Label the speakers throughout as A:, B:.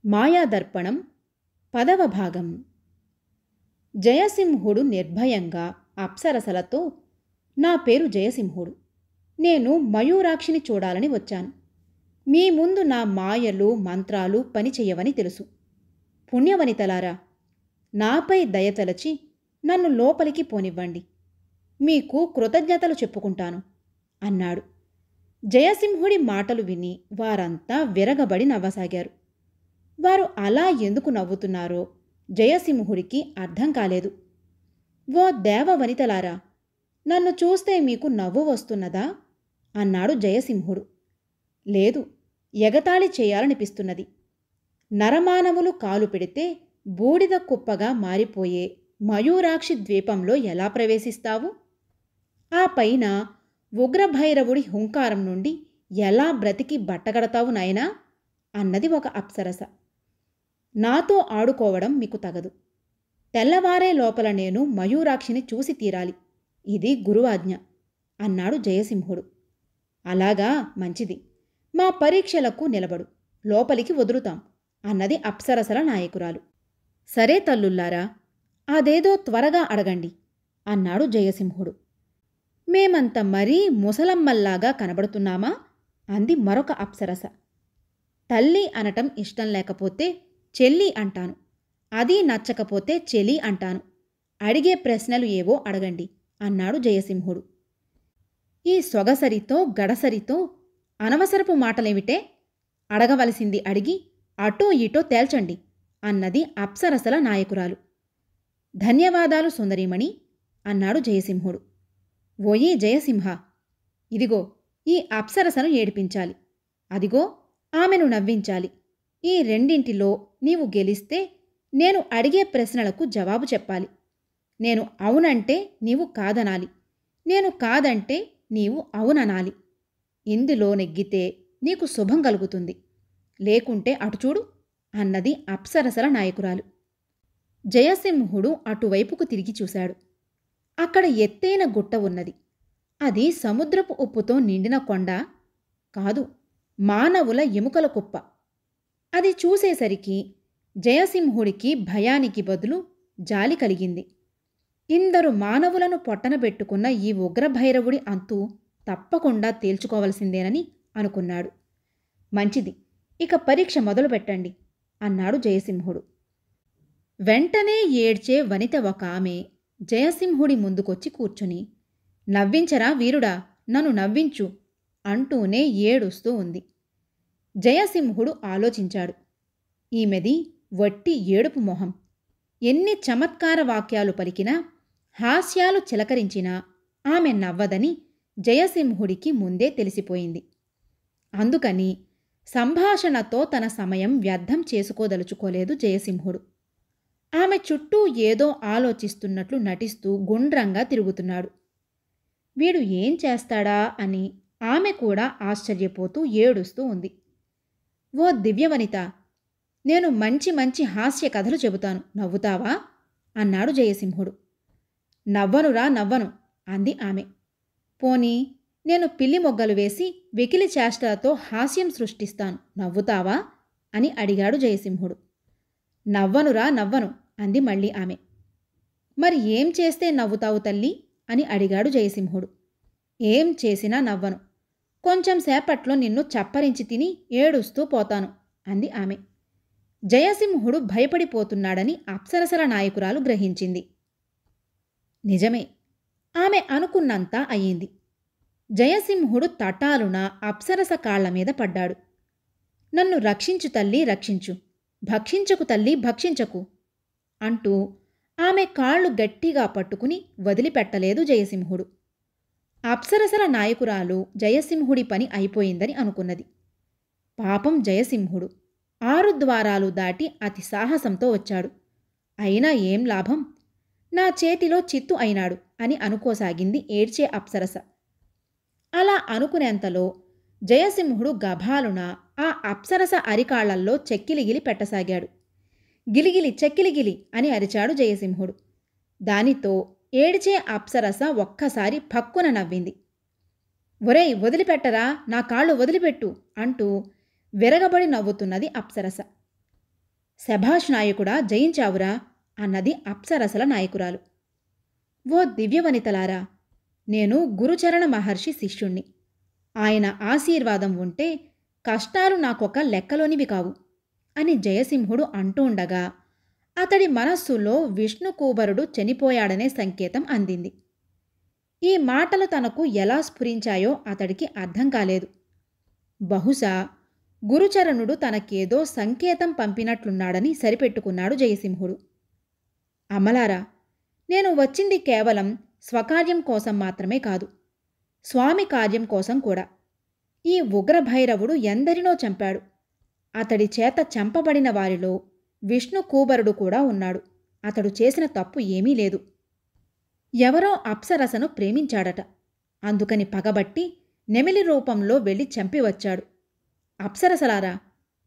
A: మాయాదర్పణం 10వ భాగం. జయసింహుడు నిర్భయంగా అప్సరసలతో, నా పేరు జయసింహుడు, నేను మయూరాక్షిని చూడాలని వచ్చాను. మీ ముందు నా మాయలు మంత్రాలు పనిచెయ్యవని తెలుసు. పుణ్యవనితలారా, నాపై దయతలచి నన్ను లోపలికి పోనివ్వండి, మీకు కృతజ్ఞతలు చెప్పుకుంటాను అన్నాడు. జయసింహుడి మాటలు విని వారంతా విరగబడి నవ్వసాగారు. వారు అలా ఎందుకు నవ్వుతున్నారో జయసింహుడికి అర్థం కాలేదు. ఓ దేవవనితలారా, నన్ను చూస్తే మీకు నవ్వు వస్తున్నదా అన్నాడు జయసింహుడు. లేదు, ఎగతాళి చేయాలనిపిస్తున్నది. నరమానవులు కాలు పెడితే బూడిద కుప్పగా మారిపోయే మయూరాక్షి ద్వీపంలో ఎలా ప్రవేశిస్తావు? ఆ పైన ఉగ్రభైరవుడి హుంకారం నుండి ఎలా బ్రతికి బట్టగడతావు నాయనా అన్నది ఒక అప్సరస. నాతో ఆడుకోవడం మీకు తగదు. తెల్లవారే లోపల నేను మయూరాక్షిని చూసి తీరాలి, ఇది గురువాజ్ఞ అన్నాడు జయసింహుడు. అలాగా, మంచిది, మా పరీక్షలకు నిలబడు, లోపలికి వదులుతాం అన్నది అప్సరసల నాయకురాలు. సరే తల్లుల్లారా, అదేదో త్వరగా అడగండి అన్నాడు జయసింహుడు. మేమంత మరీ ముసలమ్మల్లాగా కనబడుతున్నామా అంది మరొక అప్సరస. తల్లి అనటం ఇష్టం లేకపోతే చెల్లి అంటాను, అది నచ్చకపోతే చెలి అంటాను. అడిగే ప్రశ్నలు ఏవో అడగండి అన్నాడు జయసింహుడు. ఈ సొగసరితో గడసరితో అనవసరపు మాటలేమిటే? అడగవలసింది అడిగి అటో ఇటో తేల్చండి అన్నది అప్సరసల నాయకురాలు. ధన్యవాదాలు సుందరీమణి అన్నాడు జయసింహుడు. ఓయి జయసింహ, ఇదిగో ఈ అప్సరసను ఏడిపించాలి, అదిగో ఆమెను నవ్వించాలి. ఈ రెండింటిలో నీవు గెలిస్తే నేను అడిగే ప్రశ్నలకు జవాబు చెప్పాలి. నేను అవునంటే నీవు కాదనాలి, నేను కాదంటే నీవు అవుననాలి. ఇందులో నెగ్గితే నీకు శుభం కలుగుతుంది, లేకుంటే అటుచూడు అన్నది అప్సరసల నాయకురాలు. జయసింహుడు అటువైపుకు తిరిగి చూశాడు. అక్కడ ఎత్తైన గుట్ట ఉన్నది. అది సముద్రపు ఉప్పుతో నిండిన కొండ కాదు, మానవుల ఎముకల కుప్ప. అది చూసేసరికి జయసింహుడికి భయానికి బదులు జాలి కలిగింది. ఇందరు మానవులను పొట్టనబెట్టుకున్న ఈ ఉగ్రభైరవుడి అంతు తప్పకుండా తేల్చుకోవలసిందేనని అనుకున్నాడు. మంచిది, ఇక పరీక్ష మొదలుపెట్టండి అన్నాడు జయసింహుడు. వెంటనే ఏడ్చే వనిత ఒక ఆమె జయసింహుడి ముందుకొచ్చి కూర్చుని, నవ్వించరా వీరుడా, నన్ను నవ్వించు అంటూనే ఏడుస్తూ ఉంది. జయసింహుడు ఆలోచించాడు. ఈమెది వట్టి ఏడుపు మొహం. ఎన్ని చమత్కార వాక్యాలు పలికినా, హాస్యాలు చిలకరించినా ఆమె నవ్వదని జయసింహుడికి ముందే తెలిసిపోయింది. అందుకని సంభాషణతో తన సమయం వ్యర్థం చేసుకోదలుచుకోలేదు జయసింహుడు. ఆమె చుట్టూ ఏదో ఆలోచిస్తున్నట్లు నటిస్తూ గుండ్రంగా తిరుగుతున్నాడు. వీడు ఏం చేస్తాడా అని ఆమె కూడా ఆశ్చర్యపోతూ ఏడుస్తూ ఉంది. ఓ దివ్యవనిత, నేను మంచి మంచి హాస్య కథలు చెబుతాను, నవ్వుతావా అన్నాడు జయసింహుడు. నవ్వనురా నవ్వను అంది ఆమె. పోనీ నేను పిల్లి మొగ్గలు వేసి వెకిలి చేష్టలతో హాస్యం సృష్టిస్తాను, నవ్వుతావా అని అడిగాడు జయసింహుడు. నవ్వనురా నవ్వను అంది మళ్ళీ ఆమె. మరి ఏం చేస్తే నవ్వుతావు తల్లి అని అడిగాడు జయసింహుడు. ఏం చేసినా నవ్వను, కొంచెం సేపట్లో నిన్ను చప్పరించి తిని ఏడుస్తూ పోతాను అంది ఆమె. జయసింహుడు భయపడిపోతున్నాడని అప్సరసల నాయకురాలు గ్రహించింది. నిజమే, ఆమె అనుకున్నంతా అయ్యింది. జయసింహుడు తటాలున అప్సరస కాళ్లమీద పడ్డాడు. నన్ను రక్షించు తల్లి, రక్షించు, భక్షించకు తల్లి, భక్షించకు అంటూ ఆమె కాళ్ళు గట్టిగా పట్టుకుని వదిలిపెట్టలేదు జయసింహుడు. అప్సరసల నాయకురాలు జయసింహుడి పని అయిపోయిందని అనుకున్నది. పాపం జయసింహుడు 6 ద్వారాలు దాటి అతి సాహసంతో వచ్చాడు. అయినా ఏం లాభం, నా చేతిలో చిత్తు అయినాడు అని అనుకోసాగింది ఏడ్చే అప్సరస. అలా అనుకునేంతలో జయసింహుడు గభాలున ఆ అప్సరస అరికాళ్లల్లో చెక్కిలిగిలి పెట్టసాగాడు. గిలిగిలి చెక్కిలిగిలి అని అరిచాడు జయసింహుడు. దానితో ఏడ్చే అప్సరస ఒక్కసారి ఫక్కున నవ్వింది. ఒరేయ్, వదిలిపెట్టరా, నా కాళ్ళు వదిలిపెట్టు అంటూ విరగబడి నవ్వుతున్నది అప్సరస. శభాష్ నాయకుడా, జయించావురా అన్నది అప్సరసల నాయకురాలు. ఓ దివ్యవనితలారా, నేను గురుచరణ మహర్షి శిష్యుణ్ణి. ఆయన ఆశీర్వాదం ఉంటే కష్టాలు నాకొక లెక్కలోనివి కావు అని జయసింహుడు అంటూ ఉండగా అతడి మనస్సులో విష్ణుకూబరుడు చనిపోయాడనే సంకేతం అందింది. ఈ మాటలు తనకు ఎలా స్ఫురించాయో అతడికి అర్థం కాలేదు. బహుశా గురుచరణుడు తనకేదో సంకేతం పంపినట్లున్నాడని సరిపెట్టుకున్నాడు జయసింహుడు. అమలారా, నేను వచ్చింది కేవలం స్వకార్యం కోసం మాత్రమే కాదు, స్వామి కార్యం కోసం కూడా. ఈ ఉగ్రభైరవుడు ఎందరినో చంపాడు. అతడి చేత చంపబడిన వారిలో విష్ణుకూబరుడు కూడా ఉన్నాడు. అతడు చేసిన తప్పు ఏమీ లేదు. ఎవరో అప్సరసను ప్రేమించాడట. అందుకని పగబట్టి నెమిలి రూపంలో వెళ్ళి చంపివచ్చాడు. అప్సరసలారా,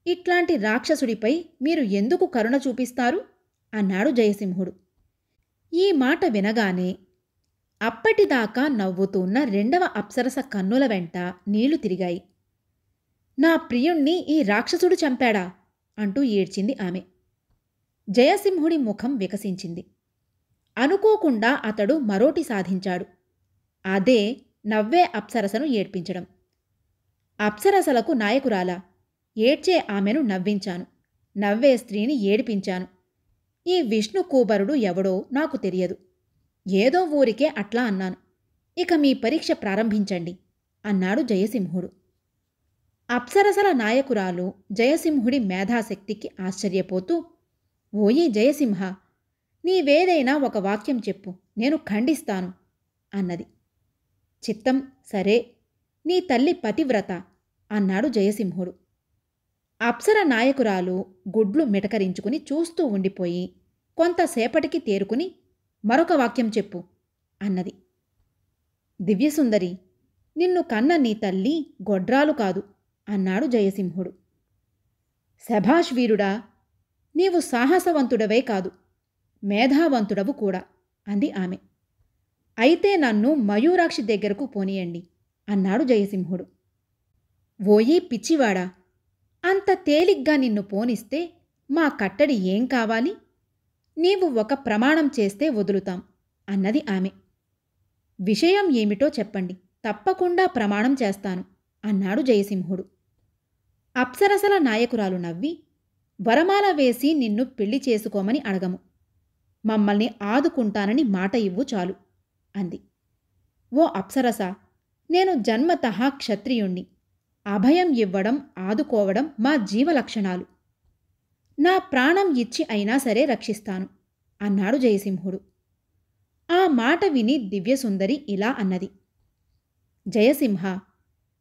A: ఇట్లాంటి రాక్షసుడిపై మీరు ఎందుకు కరుణ చూపిస్తారు అన్నాడు జయసింహుడు. ఈ మాట వినగానే అప్పటిదాకా నవ్వుతున్న రెండవ అప్సరస కన్నుల వెంట నీళ్లు తిరిగాయి. నా ప్రియుణ్ణి ఈ రాక్షసుడు చంపాడా అంటూ ఏడ్చింది ఆమె. జయసింహుడి ముఖం వికసించింది. అనుకోకుండా అతడు మరోటి సాధించాడు. అదే నవ్వే అప్సరసను ఏడ్పించడం. అప్సరసలకు నాయకురాలా, ఏడ్చే ఆమెను నవ్వించాను, నవ్వే స్త్రీని ఏడిపించాను. ఈ విష్ణుకూబరుడు ఎవడో నాకు తెలియదు. ఏదో ఊరికే అట్లా అన్నాను. ఇక మీ పరీక్ష ప్రారంభించండి అన్నాడు జయసింహుడు. అప్సరసల నాయకురాలు జయసింహుడి మేధాశక్తికి ఆశ్చర్యపోతూ, ఓయి జయసింహ, నీవేదైనా ఒక వాక్యం చెప్పు, నేను ఖండిస్తాను అన్నది. చిత్తం, సరే, నీ తల్లి పతివ్రత అన్నాడు జయసింహుడు. అప్సర నాయకురాలు గుడ్లు మిటకరించుకుని చూస్తూ ఉండిపోయి కొంతసేపటికి తేరుకుని మరొక వాక్యం చెప్పు అన్నది. దివ్యసుందరి, నిన్ను కన్న నీ తల్లి గొడ్రాలు కాదు అన్నాడు జయసింహుడు. శభాష్ వీరుడా, నీవు సాహసవంతుడవే కాదు, మేధావంతుడవు కూడా అంది ఆమె. అయితే నన్ను మయూరాక్షి దగ్గరకు పోనీయండి అన్నాడు జయసింహుడు. ఓయీ పిచ్చివాడా, అంత తేలిగ్గా నిన్ను పోనిస్తే మా కట్టడి ఏం కావాలి? నీవు ఒక ప్రమాణం చేస్తే వదులుతాం అన్నది ఆమె. విషయం ఏమిటో చెప్పండి, తప్పకుండా ప్రమాణం చేస్తాను అన్నాడు జయసింహుడు. అప్సరసల నాయకురాలు నవ్వి, వరమాల వేసి నిన్ను పెళ్లి చేసుకోమని అడగము, మమ్మల్ని ఆదుకుంటానని మాట ఇవ్వు చాలు అంది. ఓ అప్సరస, నేను జన్మతః క్షత్రియుణ్ణి. అభయం ఇవ్వడం, ఆదుకోవడం మా జీవలక్షణాలు. నా ప్రాణం ఇచ్చి అయినా సరే రక్షిస్తాను అన్నాడు జయసింహుడు. ఆ మాట విని దివ్యసుందరి ఇలా అన్నది. జయసింహ,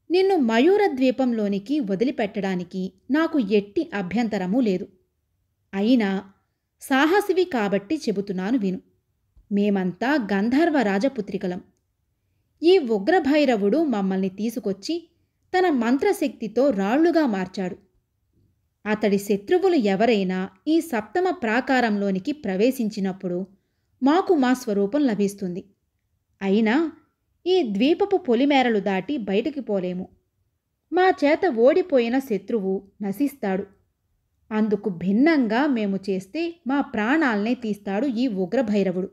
A: నిన్ను మయూరద్వీపంలోనికి వదిలిపెట్టడానికి నాకు ఎట్టి అభ్యంతరమూ లేదు. అయినా సాహసివి కాబట్టి చెబుతున్నాను విను. మేమంతా గంధర్వ రాజపుత్రికలం. ఈ ఉగ్రభైరవుడు మమ్మల్ని తీసుకొచ్చి తన మంత్రశక్తితో రాళ్లుగా మార్చాడు. అతడి శత్రువులు ఎవరైనా ఈ సప్తమ ప్రాకారంలోనికి ప్రవేశించినప్పుడు మాకు మా స్వరూపం లభిస్తుంది. అయినా ఈ ద్వీపపు పొలిమేరలు దాటి బయటికి పోలేము. మా చేత ఓడిపోయిన శత్రువు నశిస్తాడు. అందుకు భిన్నంగా మేము చేస్తే మా ప్రాణాల్నే తీస్తాడు ఈ ఉగ్రభైరవుడు.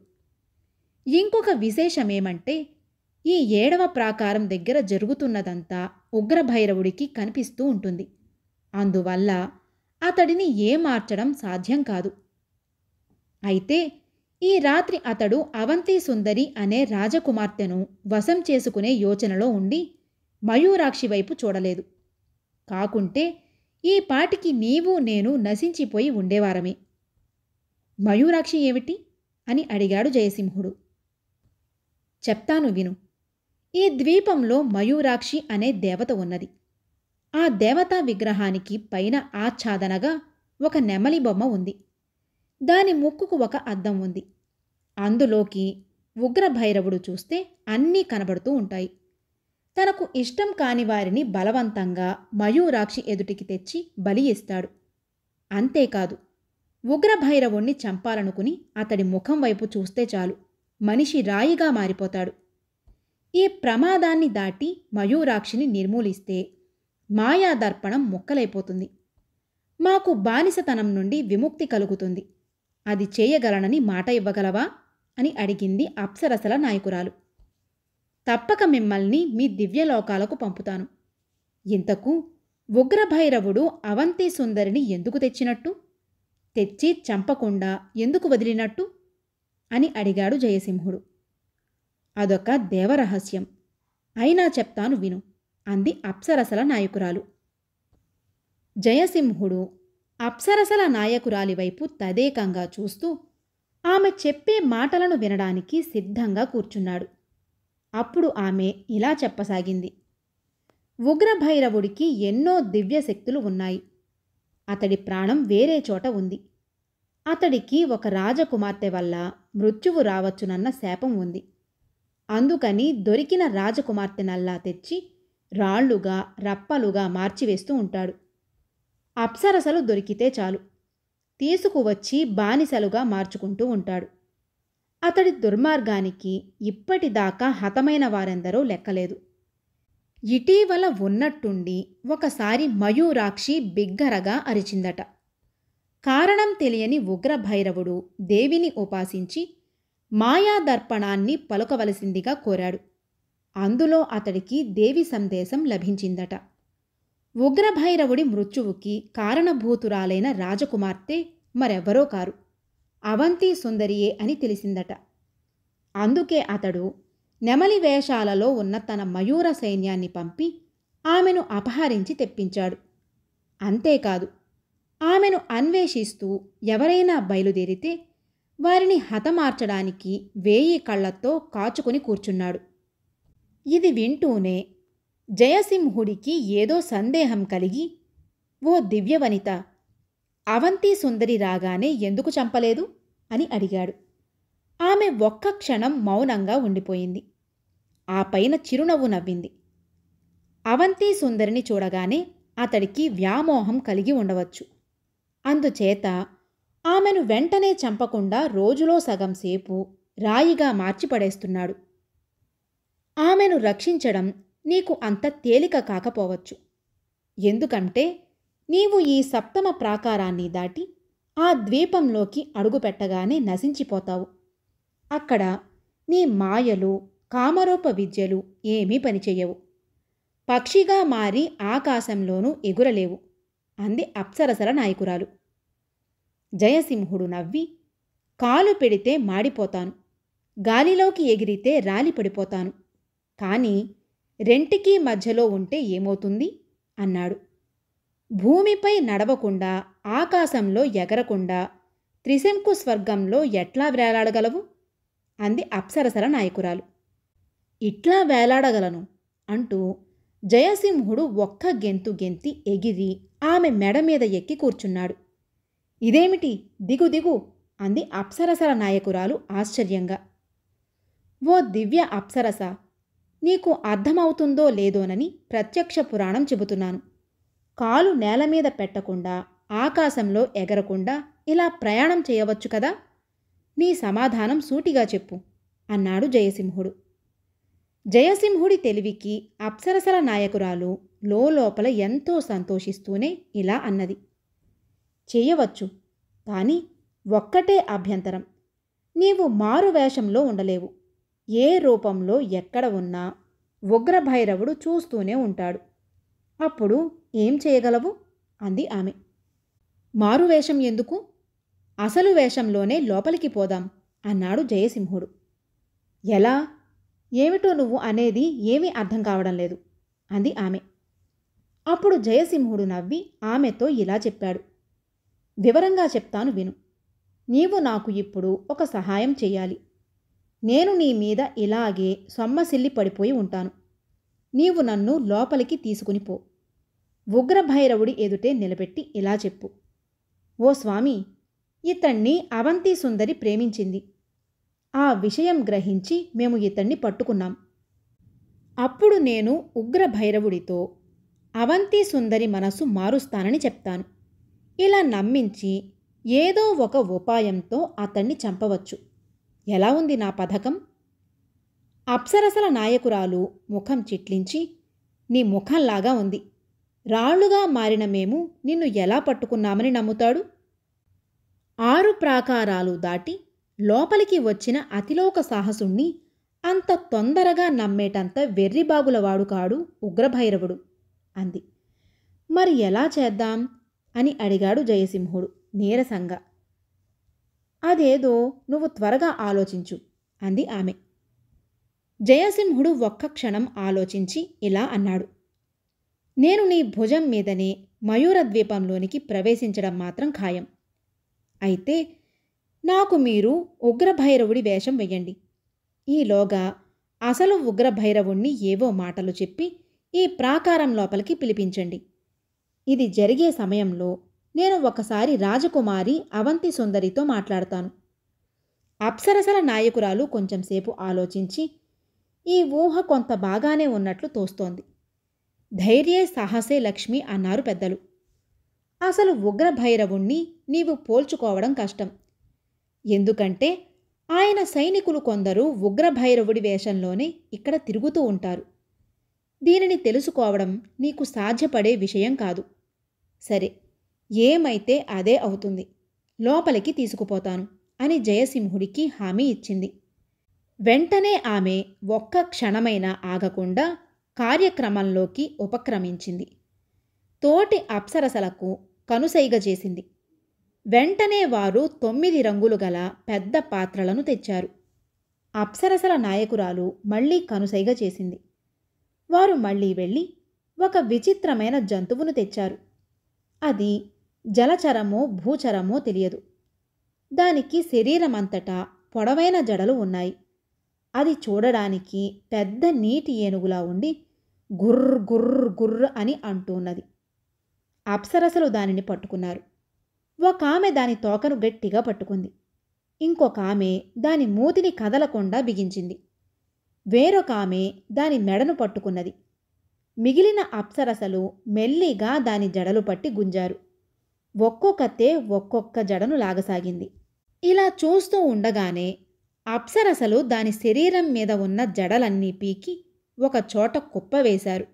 A: ఇంకొక విశేషమేమంటే, ఈ 7వ ప్రాకారం దగ్గర జరుగుతున్నదంతా ఉగ్రభైరవుడికి కనిపిస్తూ ఉంటుంది. అందువల్ల అతడిని ఏమార్చడం సాధ్యం కాదు. అయితే ఈ రాత్రి అతడు అవంతి సుందరి అనే రాజకుమార్తెను వశం చేసుకునే యోచనలో ఉండి మయూరాక్షి వైపు చూడలేదు. కాకుంటే ఈ పాటికి నీవు నేను నశించిపోయి ఉండేవారమే. మయూరాక్షి ఏమిటి అని అడిగాడు జయసింహుడు. చెప్తాను విను. ఈ ద్వీపంలో మయూరాక్షి అనే దేవత ఉన్నది. ఆ దేవతా విగ్రహానికి పైన ఆచ్ఛాదనగా ఒక నెమలి బొమ్మ ఉంది. దాని ముక్కుకు ఒక అద్దం ఉంది. అందులోకి ఉగ్రభైరవుడు చూస్తే అన్నీ కనబడుతూ ఉంటాయి. తనకు ఇష్టం కాని వారిని బలవంతంగా మయూరాక్షి ఎదుటికి తెచ్చి బలి ఇస్తాడు. అంతేకాదు, ఉగ్రభైరవుణ్ణి చంపాలనుకుని అతడి ముఖం వైపు చూస్తే చాలు, మనిషి రాయిగా మారిపోతాడు. ఈ ప్రమాదాన్ని దాటి మయూరాక్షిని నిర్మూలిస్తే మాయాదర్పణం ముక్కలైపోతుంది. మాకు బానిసతనం నుండి విముక్తి కలుగుతుంది. అది చేయగలనని మాట ఇవ్వగలవా అని అడిగింది అప్సరసల నాయకురాలు. తప్పక మిమ్మల్ని మీ దివ్యలోకాలకు పంపుతాను. ఇంతకు ఉగ్రభైరవుడు అవంతి సుందరిని ఎందుకు తెచ్చినట్టు? తెచ్చి చంపకుండా ఎందుకు వదిలినట్టు అని అడిగాడు జయసింహుడు. అదొక దేవరహస్యం, అయినా చెప్తాను విను అంది అప్సరసల నాయకురాలు. జయసింహుడు అప్సరసల నాయకురాలి వైపు తదేకంగా చూస్తూ ఆమె చెప్పే మాటలను వినడానికి సిద్ధంగా కూర్చున్నాడు. అప్పుడు ఆమె ఇలా చెప్పసాగింది. ఉగ్రభైరవుడికి ఎన్నో దివ్యశక్తులు ఉన్నాయి. అతడి ప్రాణం వేరే చోట ఉంది. అతడికి ఒక రాజకుమార్తె వల్ల మృత్యువు రావచ్చునన్న శాపం ఉంది. అందుకని దొరికిన రాజకుమార్తెనల్లా తెచ్చి రాళ్లుగా రప్పలుగా మార్చివేస్తూ ఉంటాడు. అప్సరసలు దొరికితే చాలు తీసుకువచ్చి బానిసలుగా మార్చుకుంటూ ఉంటాడు. అతడి దుర్మార్గానికి ఇప్పటిదాకా హతమైన వారెందరో లెక్కలేదు. ఇటీవల ఉన్నట్టుండి ఒకసారి మయూరాక్షి బిగ్గరగా అరిచిందట. కారణం తెలియని ఉగ్రభైరవుడు దేవిని ఉపాసించి మాయాదర్పణాన్ని పలుకవలసిందిగా కోరాడు. అందులో అతడికి దేవి సందేశం లభించిందట. ఉగ్రభైరవుడి మృత్యువుకి కారణభూతురాలైన రాజకుమార్తె మరెవరో కారు, అవంతి సుందరియే అని తెలిసిందట. అందుకే అతడు నెమలి వేషాలలో ఉన్న తన మయూర సైన్యాన్ని పంపి ఆమెను అపహరించి తెప్పించాడు. అంతేకాదు, ఆమెను అన్వేషిస్తూ ఎవరైనా బయలుదేరితే వారిని హతమార్చడానికి 1000 కళ్లతో కాచుకుని కూర్చున్నాడు. ఇది వింటూనే జయసింహుడికి ఏదో సందేహం కలిగి, ఓ దివ్యవనిత, అవంతి సుందరి రాగానే ఎందుకు చంపలేదు అని అడిగాడు. ఆమె ఒక్క క్షణం మౌనంగా ఉండిపోయింది. ఆ పైన చిరునవ్వు నవ్వింది. అవంతి సుందరిని చూడగానే అతడికి వ్యామోహం కలిగి ఉండవచ్చు. అందుచేత ఆమెను వెంటనే చంపకుండా రోజులో సగం సేపు రాయిగా మార్చిపడేస్తున్నాడు. ఆమెను రక్షించడం నీకు అంత తేలిక కాకపోవచ్చు. ఎందుకంటే నీవు ఈ సప్తమ ప్రాకారాన్ని దాటి ఆ ద్వీపంలోకి అడుగుపెట్టగానే నశించిపోతావు. అక్కడ నీ మాయలు కామరూప విద్యలు ఏమీ పనిచెయ్యవు. పక్షిగా మారి ఆకాశంలోనూ ఎగురలేవు అంది అప్సరసల నాయకురాలు. జయసింహుడు నవ్వి, కాలు పెడితే మాడిపోతాను, గాలిలోకి ఎగిరితే రాలిపడిపోతాను, కానీ రెంటికీ మధ్యలో ఉంటే ఏమవుతుంది అన్నాడు. భూమిపై నడవకుండా ఆకాశంలో ఎగరకుండా త్రిశంకు స్వర్గంలో ఎట్లా వేలాడగలవు అంది అప్సరసల నాయకురాలు. ఇట్లా వేలాడగలను అంటూ జయసింహుడు ఒక్క గెంతు గెంతి ఎగిరి ఆమె మెడ మీద ఎక్కి కూర్చున్నాడు. ఇదేమిటి, దిగు దిగు అంది అప్సరసల నాయకురాలు ఆశ్చర్యంగా. ఓ దివ్య అప్సరస, నీకు అర్థమవుతుందో లేదోనని ప్రత్యక్ష పురాణం చెబుతున్నాను. కాలు నేల మీద పెట్టకుండా ఆకాశంలో ఎగరకుండా ఇలా ప్రయాణం చేయవచ్చు కదా. నీ సమాధానం సూటిగా చెప్పు అన్నాడు జయసింహుడు. జయసింహుడి తెలివికి అప్సరసల నాయకురాలు లోపల ఎంతో సంతోషిస్తూనే ఇలా అన్నది. చేయవచ్చు, కానీ ఒక్కటే అభ్యంతరం. నీవు మారువేషంలో ఉండలేవు. ఏ రూపంలో ఎక్కడ ఉన్నా ఉగ్రభైరవుడు చూస్తూనే ఉంటాడు. అప్పుడు ఏం చేయగలవు అంది ఆమె. మారువేషం ఎందుకు? అసలు వేషంలోనే లోపలికి పోదాం అన్నాడు జయసింహుడు. ఎలా? ఏమిటో నువ్వు అనేది ఏమీ అర్థం కావడం లేదు అంది ఆమె. అప్పుడు జయసింహుడు నవ్వి ఆమెతో ఇలా చెప్పాడు. వివరంగా చెప్తాను విను. నీవు నాకు ఇప్పుడు ఒక సహాయం చెయ్యాలి. నేను నీ మీద ఇలాగే సొమ్మసిల్లి పడిపోయి ఉంటాను. నీవు నన్ను లోపలికి తీసుకుని పో. ఉగ్రభైరవుడి ఎదుటే నిలబెట్టి ఇలా చెప్పు. ఓ స్వామి, ఇతణ్ణి అవంతి సుందరి ప్రేమించింది. ఆ విషయం గ్రహించి మేము ఇతణ్ణి పట్టుకున్నాం. అప్పుడు నేను ఉగ్రభైరవుడితో అవంతి సుందరి మనసు మారుస్తానని చెప్తాను. ఇలా నమ్మించి ఏదో ఒక ఉపాయంతో అతన్ని చంపవచ్చు. ఎలా ఉంది నా పథకం? అప్సరసల నాయకురాలు ముఖం చిట్లించి, నీ ముఖంలాగా ఉంది. రాళ్లుగా మారిన మేము నిన్ను ఎలా పట్టుకున్నామని నమ్ముతాడు? 6 ప్రాకారాలు దాటి లోపలికి వచ్చిన అతిలోక సాహసుణ్ణి అంత తొందరగా నమ్మేటంత వెర్రిబాగులవాడు కాడు ఉగ్రభైరవుడు అంది. మరి ఎలా చేద్దాం అని అడిగాడు జయసింహుడు నీరసంగా. అదేదో నువ్వు త్వరగా ఆలోచించు అంది ఆమె. జయసింహుడు ఒక్క క్షణం ఆలోచించి ఇలా అన్నాడు. నేను నీ భుజం మీదనే మయూరద్వీపంలోనికి ప్రవేశించడం మాత్రం ఖాయం. అయితే నాకు మీరు ఉగ్రభైరవుడి వేషం వెయ్యండి. ఈలోగా అసలు ఉగ్రభైరవుణ్ణి ఏవో మాటలు చెప్పి ఈ ప్రాకారం లోపలికి పిలిపించండి. ఇది జరిగే సమయంలో నేను ఒకసారి రాజకుమారి అవంతి సుందరితో మాట్లాడతాను. అప్సరసల నాయకురాలు కొంచెంసేపు ఆలోచించి, ఈ ఊహ కొంత బాగానే ఉన్నట్లు తోస్తోంది. ధైర్యే సాహసే లక్ష్మి అన్నారు పెద్దలు. అసలు ఉగ్రభైరవుణ్ణి నీవు పోల్చుకోవడం కష్టం. ఎందుకంటే ఆయన సైనికులు కొందరు ఉగ్రభైరవుడి వేషంలోనే ఇక్కడ తిరుగుతూ ఉంటారు. దీనిని తెలుసుకోవడం నీకు సాధ్యపడే విషయం కాదు. సరే, ఏమైతే అదే అవుతుంది. లోపలికి తీసుకుపోతాను అని జయసింహుడికి హామీ ఇచ్చింది. వెంటనే ఆమె ఒక్క క్షణమైనా ఆగకుండా కార్యక్రమంలోకి ఉపక్రమించింది. తోటి అప్సరసలకు కనుసైగ చేసింది. వెంటనే వారు 9 రంగులు గల పెద్ద పాత్రలను తెచ్చారు. అప్సరసల నాయకురాలు మళ్లీ కనుసైగ చేసింది. వారు మళ్లీ వెళ్ళి ఒక విచిత్రమైన జంతువును తెచ్చారు. అది జలచరమో భూచరమో తెలియదు. దానికి శరీరమంతటా పొడవైన జడలు ఉన్నాయి. అది చూడడానికి పెద్ద నీటి ఏనుగులా ఉండి గుర్ర్ గుర్ర్ గుర్ర్ అని అంటున్నది. అప్సరసలు దానిని పట్టుకున్నారు. ఒక ఆమె దాని తోకను గట్టిగా పట్టుకుంది. ఇంకొక ఆమె దాని మూతిని కదలకుండా బిగించింది. వేరొక ఆమె దాని మెడను పట్టుకున్నది. మిగిలిన అప్సరసలు మెల్లిగా దాని జడలు పట్టి గుంజారు. ఒక్కొక్కతే ఒక్కొక్క జడను లాగసాగింది. ఇలా చూస్తూ ఉండగానే అప్సరసలు దాని శరీరం మీద ఉన్న జడలన్నీ పీకి ఒకచోట కుప్పవేశారు.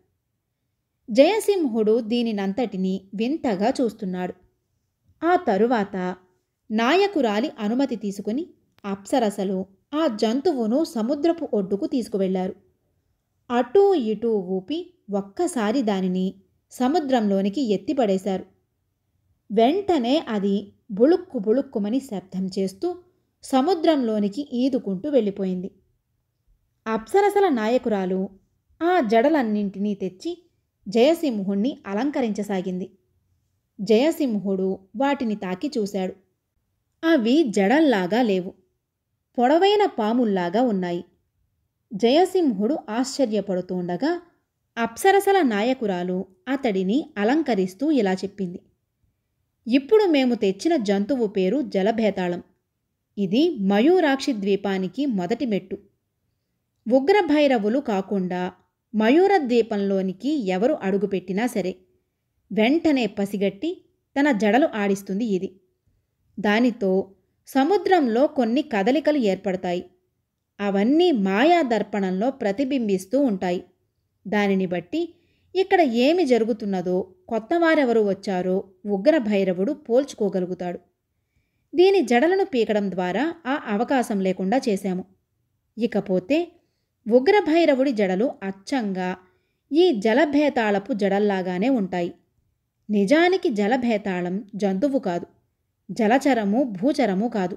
A: జయసింహుడు దీనినంతటినీ వింతగా చూస్తున్నాడు. ఆ తరువాత నాయకురాలి అనుమతి తీసుకుని అప్సరసలు ఆ జంతువును సముద్రపు ఒడ్డుకు తీసుకువెళ్లారు. అటూ ఇటూ ఊపి ఒక్కసారి దానిని సముద్రంలోనికి ఎత్తిపడేశారు. వెంటనే అది బుళుక్కు బుళుక్కుమని శబ్దం చేస్తూ సముద్రంలోనికి ఈదుకుంటూ వెళ్ళిపోయింది. అప్సరసల నాయకురాలు ఆ జడలన్నింటినీ తెచ్చి జయసింహుణ్ణి అలంకరించసాగింది. జయసింహుడు వాటిని తాకి చూశాడు. అవి జడల్లాగా లేవు, పొడవైన పాముల్లాగా ఉన్నాయి. జయసింహుడు ఆశ్చర్యపడుతుండగా అప్సరసల నాయకురాలు అతడిని అలంకరిస్తూ ఇలా చెప్పింది. ఇప్పుడు మేము తెచ్చిన జంతువు పేరు జలభేతాళం. ఇది మయూరాక్షి ద్వీపానికి మొదటి మెట్టు. ఉగ్రభైరవులు కాకుండా మయూరద్వీపంలోనికి ఎవరు అడుగుపెట్టినా సరే వెంటనే పసిగట్టి తన జడలు ఆడిస్తుంది ఇది. దానితో సముద్రంలో కొన్ని కదలికలు ఏర్పడతాయి. అవన్నీ మాయాదర్పణంలో ప్రతిబింబిస్తూ ఉంటాయి. దానిని బట్టి ఇక్కడ ఏమి జరుగుతున్నదో, కొత్తవారెవరు వచ్చారో ఉగ్రభైరవుడు పోల్చుకోగలుగుతాడు. దీని జడలను పీకడం ద్వారా ఆ అవకాశం లేకుండా చేశాము. ఇకపోతే ఉగ్రభైరవుడి జడలు అచ్చంగా ఈ జలభేతాళపు జడల్లాగానే ఉంటాయి. నిజానికి జలభేతాళం జంతువు కాదు, జలచరము భూచరము కాదు.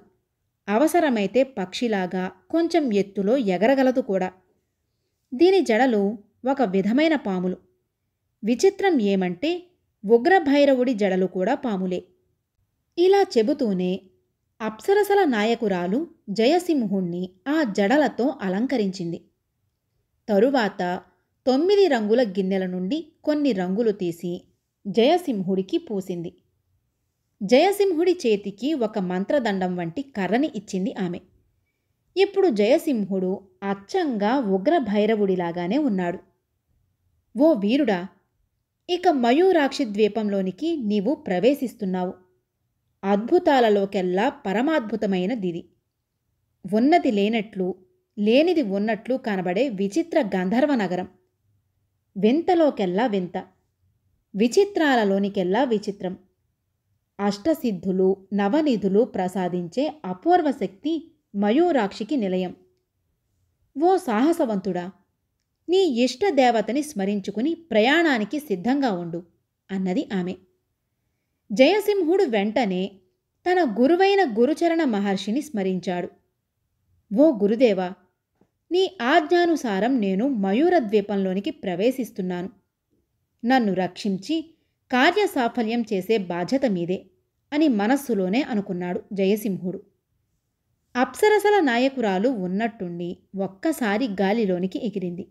A: అవసరమైతే పక్షిలాగా కొంచెం ఎత్తులో ఎగరగలదు కూడా. దీని జడలు ఒక విధమైన పాములు. విచిత్రం ఏమంటే ఉగ్రభైరవుడి జడలు కూడా పాములే. ఇలా చెబుతూనే అప్సరసల నాయకురాలు జయసింహుణ్ణి ఆ జడలతో అలంకరించింది. తరువాత 9 రంగుల గిన్నెల నుండి కొన్ని రంగులు తీసి జయసింహుడికి పూసింది. జయసింహుడి చేతికి ఒక మంత్రదండం వంటి కర్రని ఇచ్చింది ఆమె. ఇప్పుడు జయసింహుడు అచ్చంగా ఉగ్రభైరవుడిలాగానే ఉన్నాడు. ఓ వీరుడా, ఇక మయూరాక్షి ద్వీపంలోనికి నీవు ప్రవేశిస్తున్నావు. అద్భుతాలలోకెల్లా పరమాద్భుతమైనదిది. ఉన్నది లేనట్లు, లేనిది ఉన్నట్లు కనబడే విచిత్ర గంధర్వ నగరం. వింతలోకెల్లా వింత. విచిత్రాలలోనికెల్లా విచిత్రం. అష్టసిద్ధులు నవనిధులు ప్రసాదించే అపూర్వ శక్తి మయూరాక్షికి నిలయం. ఓ సాహసవంతుడా, నీ ఇష్టదేవతని స్మరించుకుని ప్రయాణానికి సిద్ధంగా ఉండు అన్నది ఆమె. జయసింహుడు వెంటనే తన గురువైన గురుచరణ మహర్షిని స్మరించాడు. ఓ గురుదేవా, నీ ఆజ్ఞానుసారం నేను మయూరద్వీపంలోనికి ప్రవేశిస్తున్నాను. నన్ను రక్షించి కార్యసాఫల్యం చేసే బాధ్యత మీదే అని మనస్సులోనే అనుకున్నాడు జయసింహుడు. అప్సరసల నాయకురాలు ఉన్నట్టుండి ఒక్కసారి గాలిలోనికి ఎగిరింది.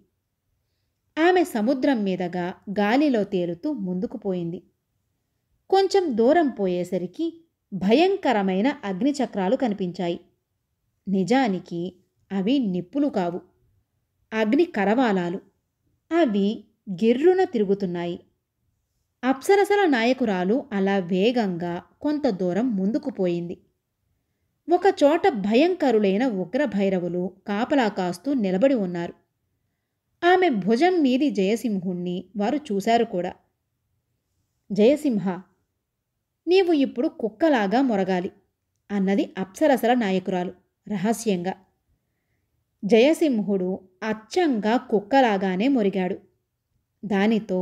A: ఆమె సముద్రం మీదగా గాలిలో తేలుతూ ముందుకు పోయింది. కొంచెం దూరం పోయేసరికి భయంకరమైన అగ్నిచక్రాలు కనిపించాయి. నిజానికి అవి నిప్పులు కావు, అగ్ని కరవాలాలు. అవి గిర్రున తిరుగుతున్నాయి. అప్సరసల నాయకురాలు అలా వేగంగా కొంత దూరం ముందుకు పోయింది. ఒకచోట భయంకరులైన ఉగ్రభైరవులు కాపలా కాస్తూ నిలబడి ఉన్నారు. ఆమె భుజం మీది జయసింహుణ్ణి వారు చూశారు కూడా. జయసింహ, నీవు ఇప్పుడు కుక్కలాగా మొరగాలి అన్నది అప్సరసల నాయకురాలు రహస్యంగా. జయసింహుడు అచ్చంగా కుక్కలాగానే మొరిగాడు. దానితో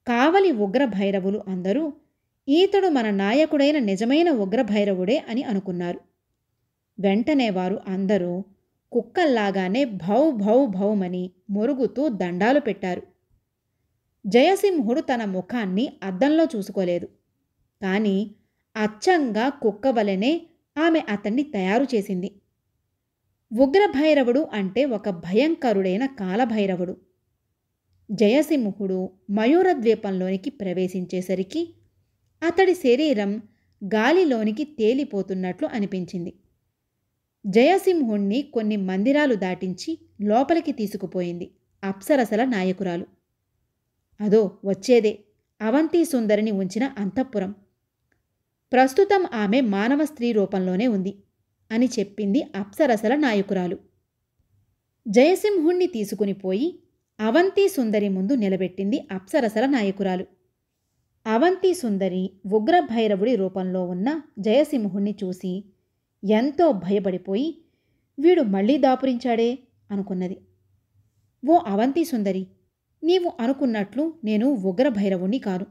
A: కావలి ఉగ్రభైరవులు అందరూ ఈతడు మన నాయకుడైన నిజమైన ఉగ్రభైరవుడే అని అనుకున్నారు. వెంటనే వారు అందరూ కుక్కల్లాగానే భౌ భౌ భౌమని మొరుగుతూ దండాలు పెట్టారు. జయసింహుడు తన ముఖాన్ని అద్దంలో చూసుకోలేదు. కానీ అచ్చంగా కుక్కవలెనే ఆమె అతన్ని తయారు చేసింది. ఉగ్రభైరవుడు అంటే ఒక భయంకరుడైన కాలభైరవుడు. జయసింహుడు మయూరద్వీపంలోనికి ప్రవేశించేసరికి అతడి శరీరం గాలిలోనికి తేలిపోతున్నట్లు అనిపించింది. జయసింహుణ్ణి కొన్ని మందిరాలు దాటించి లోపలికి తీసుకుపోయింది అప్సరసల నాయకురాలు. అదో వచ్చేదే అవంతి సుందరిని ఉంచిన అంతఃపురం. ప్రస్తుతం ఆమె మానవ స్త్రీ రూపంలోనే ఉంది అని చెప్పింది అప్సరసల నాయకురాలు. జయసింహుణ్ణి తీసుకునిపోయి అవంతి సుందరి ముందు నిలబెట్టింది అప్సరసల నాయకురాలు. అవంతి సుందరి ఉగ్రభైరవుడి రూపంలో ఉన్న జయసింహుణ్ణి చూసి ఎంతో భయపడిపోయి, వీడు మళ్లీ దాపురించాడే అనుకున్నది. ఓ అవంతి సుందరి, నీవు అనుకున్నట్లు నేను ఉగ్రభైరవుణ్ణి కాను.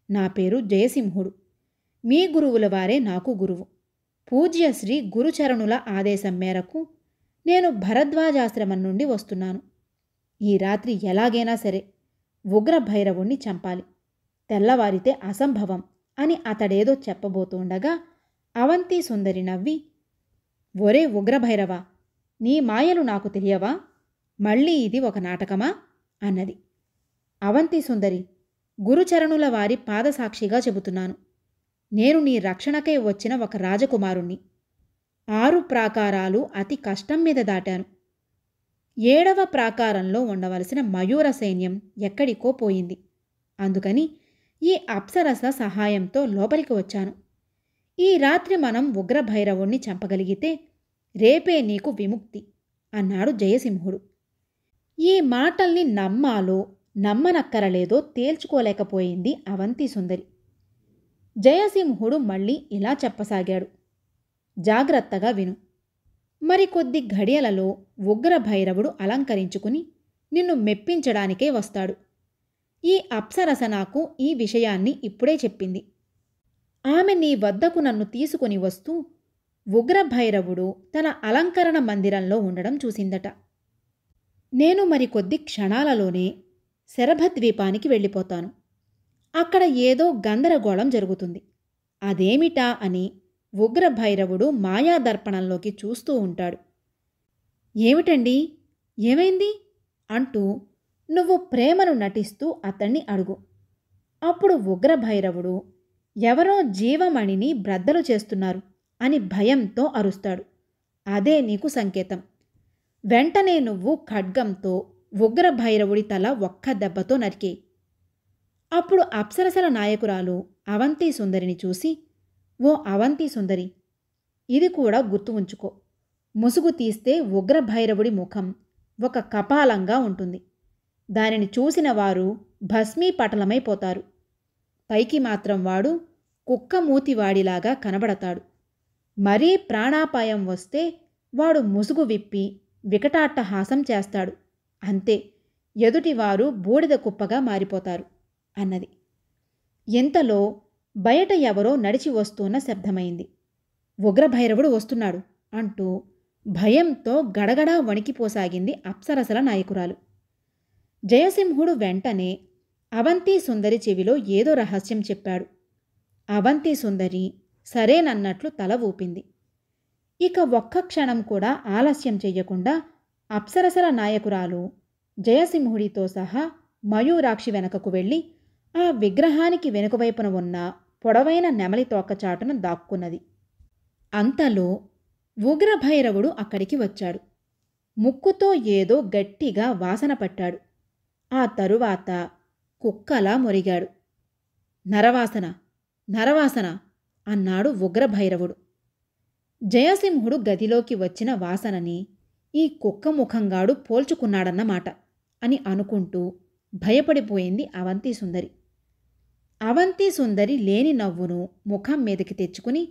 A: నా పేరు జయసింహుడు. మీ గురువుల వారే నాకు గురువు. పూజ్యశ్రీ గురుచరణుల ఆదేశం మేరకు నేను భరద్వాజాశ్రమం నుండి వస్తున్నాను. ఈ రాత్రి ఎలాగైనా సరే ఉగ్రభైరవుణ్ణి చంపాలి. తెల్లవారితే అసంభవం అని అతడేదో చెప్పబోతుండగా అవంతి సుందరి నవ్వి, ఒరే ఉగ్రభైరవా, నీ మాయలు నాకు తెలియవా? మళ్ళీ ఇది ఒక నాటకమా అన్నది. అవంతి సుందరి, గురుచరణుల వారి పాదసాక్షిగా చెబుతున్నాను. నేను నీ రక్షణకై వచ్చిన ఒక రాజకుమారుణ్ణి. 6 ప్రాకారాలు అతి కష్టం మీద దాటాను. 7వ ప్రాకారంలో ఉండవలసిన మయూర సైన్యం ఎక్కడికో పోయింది. అందుకని ఈ అప్సరస సహాయంతో లోపలికి వచ్చాను. ఈ రాత్రి మనం ఉగ్రభైరవుణ్ణి చంపగలిగితే రేపే నీకు విముక్తి అన్నాడు జయసింహుడు. ఈ మాటల్ని నమ్మాలో నమ్మనక్కరలేదో తేల్చుకోలేకపోయింది అవంతి సుందరి. జయసింహుడు మళ్ళీ ఇలా చెప్పసాగాడు, జాగ్రత్తగా విను. మరికొద్ది ఘడియలలో ఉగ్రభైరవుడు అలంకరించుకుని నిన్ను మెప్పించడానికే వస్తాడు. ఈ అప్సరస నాకు ఈ విషయాన్ని ఇప్పుడే చెప్పింది. ఆమె నీ వద్దకు నన్ను తీసుకుని వస్తూ ఉగ్రభైరవుడు తన అలంకరణ మందిరంలో ఉండడం చూసిందట. నేను మరికొద్ది క్షణాలలోనే శరభద్వీపానికి వెళ్ళిపోతాను. అక్కడ ఏదో గందరగోళం జరుగుతుంది. అదేమిటా అని ఉగ్రభైరవుడు మాయాదర్పణంలోకి చూస్తూ ఉంటాడు. ఏమిటండి, ఏమైంది అంటూ నువ్వు ప్రేమను నటిస్తూ అతన్ని అడుగు. అప్పుడు ఉగ్రభైరవుడు ఎవరో జీవమణిని బ్రద్దలు చేస్తున్నారు అని భయంతో అరుస్తాడు. అదే నీకు సంకేతం. వెంటనే నువ్వు ఖడ్గంతో ఉగ్రభైరవుడి తల ఒక్క దెబ్బతో నరికే. అప్పుడు అప్సరసల నాయకురాలు అవంతి సుందరిని చూసి, ఓ అవంతి సుందరి, ఇది కూడా గుర్తు ఉంచుకో. ముసుగు తీస్తే ఉగ్రభైరవుడి ముఖం ఒక కపాలంగా ఉంటుంది. దానిని చూసిన వారు భస్మీపటలమైపోతారు. పైకి మాత్రం వాడు కుక్కమూతివాడిలాగా కనబడతాడు. మరీ ప్రాణాపాయం వస్తే వాడు ముసుగు విప్పి వికటాట్టహాసం చేస్తాడు. అంతే, ఎదుటివారు బూడిద కుప్పగా మారిపోతారు అన్నది. ఇంతలో బయట ఎవరో నడిచి వస్తున్న శబ్దమైంది. ఉగ్రభైరవుడు వస్తున్నాడు అంటూ భయంతో గడగడా వణికిపోసాగింది అప్సరసల నాయకురాలు. జయసింహుడు వెంటనే అవంతి సుందరి చెవిలో ఏదో రహస్యం చెప్పాడు. అవంతి సుందరి సరేనన్నట్లు తల ఊపింది. ఇక ఒక్క క్షణం కూడా ఆలస్యం చెయ్యకుండా అప్సరసల నాయకురాలు జయసింహుడితో సహా మయూరాక్షి వెనకకు వెళ్ళి ఆ విగ్రహానికి వెనుకవైపున ఉన్న పొడవైన నెమలి తోకచాటున దాక్కున్నది. అంతలో ఉగ్రభైరవుడు అక్కడికి వచ్చాడు. ముక్కుతో ఏదో గట్టిగా వాసన పట్టాడు. ఆ తరువాత కుక్కలా మొరిగాడు. నరవాసన, నరవాసన అన్నాడు ఉగ్రభైరవుడు. జయసింహుడు గదిలోకి వచ్చిన వాసనని ఈ కుక్క ముఖంగాడు పోల్చుకున్నాడన్నమాట అని అనుకుంటూ భయపడిపోయింది అవంతి సుందరి. అవంతి సుందరి లేని నవ్వును ముఖం మీదకి తెచ్చుకుని,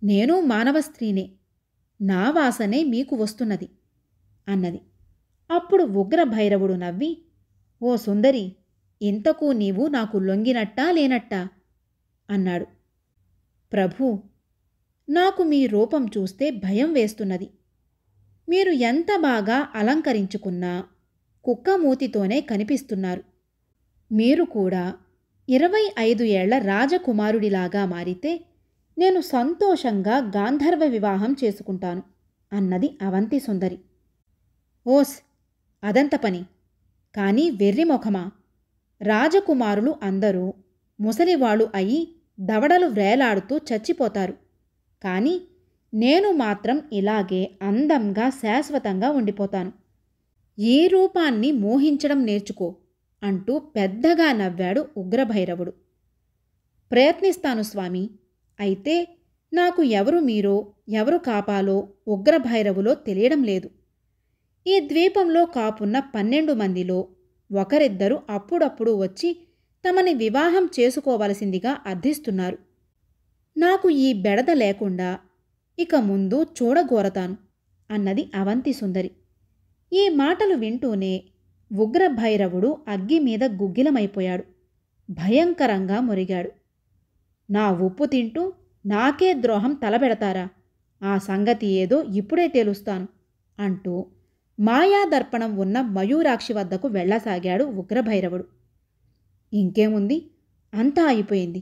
A: నేను మానవ స్త్రీనే, నా వాసనే మీకు వస్తున్నది అన్నది. అప్పుడు ఉగ్రభైరవుడు నవ్వి, ఓ సుందరి, ఇంతకు నీవు నాకు లొంగినట్టా లేనట్టా అన్నాడు. ప్రభూ, నాకు మీ రూపం చూస్తే భయం వేస్తున్నది. మీరు ఎంత బాగా అలంకరించుకున్నా కుక్కమూతితోనే కనిపిస్తున్నారు. మీరు కూడా 25 ఏళ్ల రాజకుమారుడిలాగా మారితే నేను సంతోషంగా గాంధర్వ వివాహం చేసుకుంటాను అన్నది అవంతి సుందరి. ఓస్, అదంత పని. కానీ వెర్రిముఖమా, రాజకుమారులు అందరూ ముసలివాళ్ళు అయి దవడలు వ్రేలాడుతూ చచ్చిపోతారు. కానీ నేను మాత్రం ఇలాగే అందంగా శాశ్వతంగా ఉండిపోతాను. ఈ రూపాన్ని మోహించడం నేర్చుకో అంటూ పెద్దగా నవ్వాడు ఉగ్రభైరవుడు. ప్రయత్నిస్తాను స్వామి. అయితే నాకు ఎవరు మీరో ఎవరు కాపాలో ఉగ్రభైరవులో తెలియడం లేదు. ఈ ద్వీపంలో కాపున్న 12 మందిలో ఒకరిద్దరు అప్పుడప్పుడు వచ్చి తమని వివాహం చేసుకోవలసిందిగా అర్థిస్తున్నారు. నాకు ఈ బెడద లేకుండా ఇక ముందు చూడగోరతాను అన్నది అవంతి సుందరి. ఈ మాటలు వింటూనే ఉగ్రభైరవుడు అగ్గి మీద గుగ్గిలమైపోయాడు. భయంకరంగా మొరిగాడు. నా ఉప్పు తింటూ నాకే ద్రోహం తలబెడతారా? ఆ సంగతి ఏదో ఇప్పుడే తేలుస్తాను అంటూ మాయాదర్పణం ఉన్న మయూరాక్షి వద్దకు వెళ్ళసాగాడు ఉగ్రభైరవుడు. ఇంకేముంది, అంతా అయిపోయింది.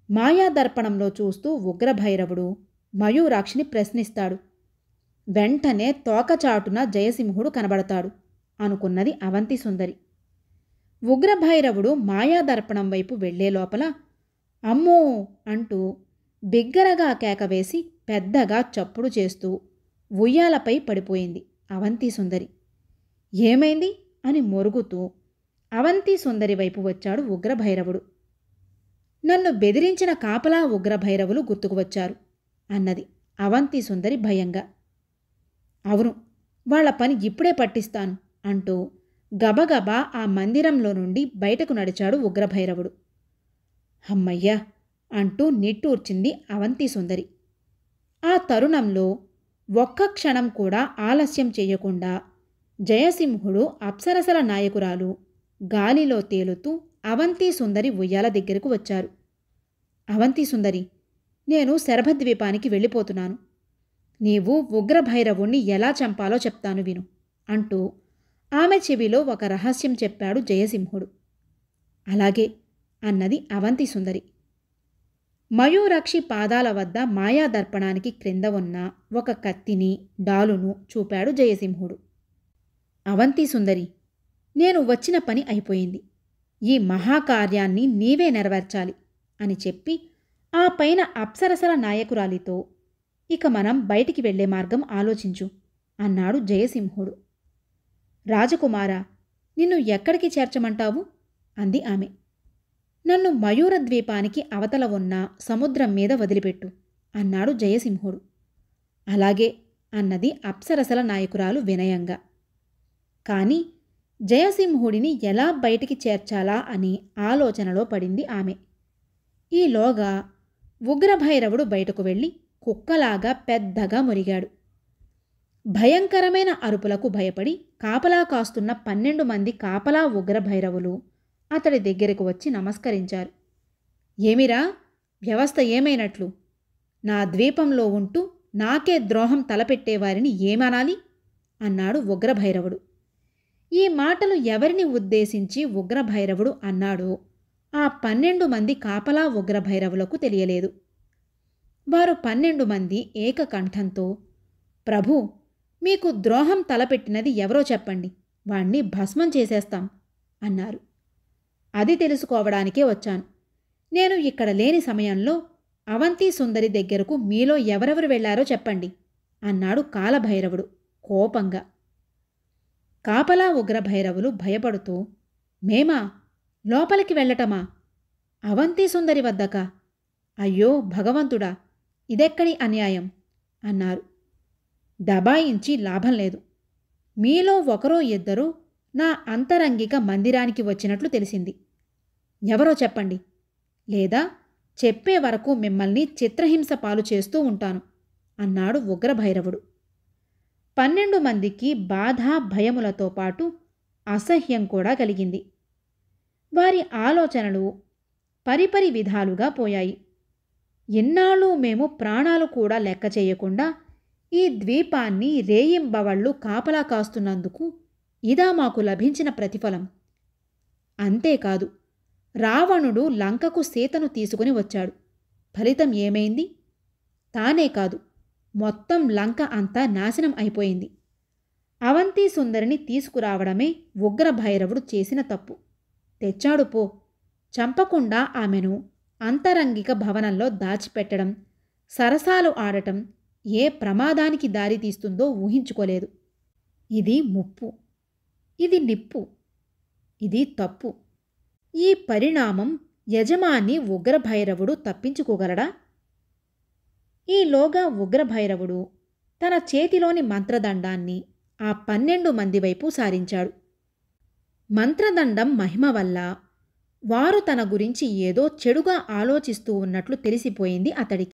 A: మాయాదర్పణంలో చూస్తూ ఉగ్రభైరవుడు మయూరాక్షిని ప్రశ్నిస్తాడు. వెంటనే తోకచాటున జయసింహుడు కనబడతాడు అనుకున్నది అవంతి సుందరి. ఉగ్రభైరవుడు మాయాదర్పణం వైపు వెళ్లే లోపల అమ్మో అంటూ బిగ్గరగా కేకవేసి పెద్దగా చప్పుడు చేస్తూ ఉయ్యాలపై పడిపోయింది అవంతి సుందరి. ఏమైంది అని మొరుగుతూ అవంతి సుందరి వైపు వచ్చాడు ఉగ్రభైరవుడు. నన్ను బెదిరించిన కాపలా ఉగ్రభైరవులు గుర్తుకు వచ్చారు అన్నది అవంతి సుందరి భయంగా. అవును, వాళ్ల పని ఇప్పుడే పట్టిస్తాను అంటూ గబగబా ఆ మందిరంలో నుండి బయటకు నడిచాడు ఉగ్రభైరవుడు. అమ్మయ్యా అంటూ నిట్టూర్చింది అవంతి సుందరి. ఆ తరుణంలో ఒక్క క్షణం కూడా ఆలస్యం చెయ్యకుండా జయసింహుడు అప్సరసల నాయకురాలు గాలిలో తేలుతూ అవంతి సుందరి ఉయ్యాల దగ్గరకు వచ్చారు. అవంతి సుందరి, నేను శరభద్వీపానికి వెళ్ళిపోతున్నాను. నీవు ఉగ్రభైరవుణ్ణి ఎలా చంపాలో చెప్తాను విను అంటూ ఆమె చెవిలో ఒక రహస్యం చెప్పాడు జయసింహుడు. అలాగే అన్నది అవంతి సుందరి. మయూరాక్షి పాదాల వద్ద మాయాదర్పణానికి క్రింద ఉన్న ఒక కత్తిని డాలును చూపాడు జయసింహుడు. అవంతి సుందరి, నేను వచ్చిన పని అయిపోయింది. ఈ మహాకార్యాన్ని నీవే నెరవేర్చాలి అని చెప్పి ఆ పైన అప్సరసల నాయకురాలితో ఇక మనం బయటికి వెళ్లే మార్గం ఆలోచించు అన్నాడు జయసింహుడు. రాజకుమారా, నిన్ను ఎక్కడికి చేర్చమంటావు అంది ఆమె. నన్ను మయూరద్వీపానికి అవతల ఉన్న సముద్రం మీద వదిలిపెట్టు అన్నాడు జయసింహుడు. అలాగే అన్నది అప్సరసల నాయకురాలు వినయంగా. కాని జయసింహుడిని ఎలా బయటికి చేర్చాలా అని ఆలోచనలో పడింది ఆమె. ఈలోగా ఉగ్రభైరవుడు బయటకు వెళ్ళి కుక్కలాగా పెద్దగా మురిగాడు. భయంకరమైన అరుపులకు భయపడి కాపలా కాస్తున్న 12 మంది కాపలా ఉగ్రభైరవులు అతడి దగ్గరకు వచ్చి నమస్కరించారు. ఏమిరా, వ్యవస్థ ఏమైనట్లు? నా ద్వీపంలో ఉంటూ నాకే ద్రోహం తలపెట్టేవారిని ఏమనాలి? అన్నాడు ఉగ్రభైరవుడు. ఈ మాటలు ఎవరిని ఉద్దేశించి ఉగ్రభైరవుడు అన్నాడో ఆ 12 మంది కాపలా ఉగ్రభైరవులకు తెలియలేదు. వారు 12 మంది ఏకకంఠంతో, ప్రభూ, మీకు ద్రోహం తలపెట్టినది ఎవరో చెప్పండి, వాణ్ణి భస్మం చేసేస్తాం అన్నారు. అది తెలుసుకోవడానికే వచ్చాను. నేను ఇక్కడ లేని సమయంలో అవంతి సుందరి దగ్గరకు మీలో ఎవరెవరు వెళ్లారో చెప్పండి అన్నాడు కాలభైరవుడు కోపంగా. కాపలా ఉగ్రభైరవులు భయపడుతూ, మేమా? లోపలికి వెళ్ళటమా? అవంతి సుందరి వద్దకా? అయ్యో భగవంతుడా, ఇదెక్కడి అన్యాయం అన్నారు. దబాయించి లాభం లేదు. మీలో ఒకరో ఇద్దరూ నా అంతరంగిక మందిరానికి వచ్చినట్లు తెలిసింది. ఎవరో చెప్పండి, లేదా చెప్పే వరకు మిమ్మల్ని చిత్రహింస పాలు చేస్తూ ఉంటాను అన్నాడు ఉగ్రభైరవుడు. 12 మందికి బాధ భయములతో పాటు అసహ్యం కూడా కలిగింది. వారి ఆలోచనలు పరిపరి విధాలుగా పోయాయి. ఎన్నాళ్ళు మేము ప్రాణాలు కూడా లెక్క చేయకుండా ఈ ద్వీపాన్ని రేయింబవళ్ళు కాపలా కాస్తున్నందుకు ఇదా మాకు లభించిన ప్రతిఫలం? అంతేకాదు, రావణుడు లంకకు సీతను తీసుకుని వచ్చాడు. ఫలితం ఏమైంది? తానే కాదు, మొత్తం లంక అంతా నాశనం అయిపోయింది. అవంతి సుందరిని తీసుకురావడమే ఉగ్రభైరవుడు చేసిన తప్పు. తెచ్చాడు పో. చంపకుండా ఆమెను అంతరంగిక భవనంలో దాచిపెట్టడం, సరసాలు ఆడటం ఏ ప్రమాదానికి దారితీస్తుందో ఊహించుకోలేదు. ఇది ముప్పు, ఇది నిప్పు, ఇది తప్పు. ఈ పరిణామం యజమాని ఉగ్రభైరవుడు తప్పించుకోగలడా? ఈలోగా ఉగ్రభైరవుడు తన చేతిలోని మంత్రదండాన్ని ఆ 12 మంది వైపు సారించాడు. మంత్రదండం మహిమ వల్ల వారు తన గురించి ఏదో చెడుగా ఆలోచిస్తూ ఉన్నట్లు తెలిసిపోయింది అతడికి.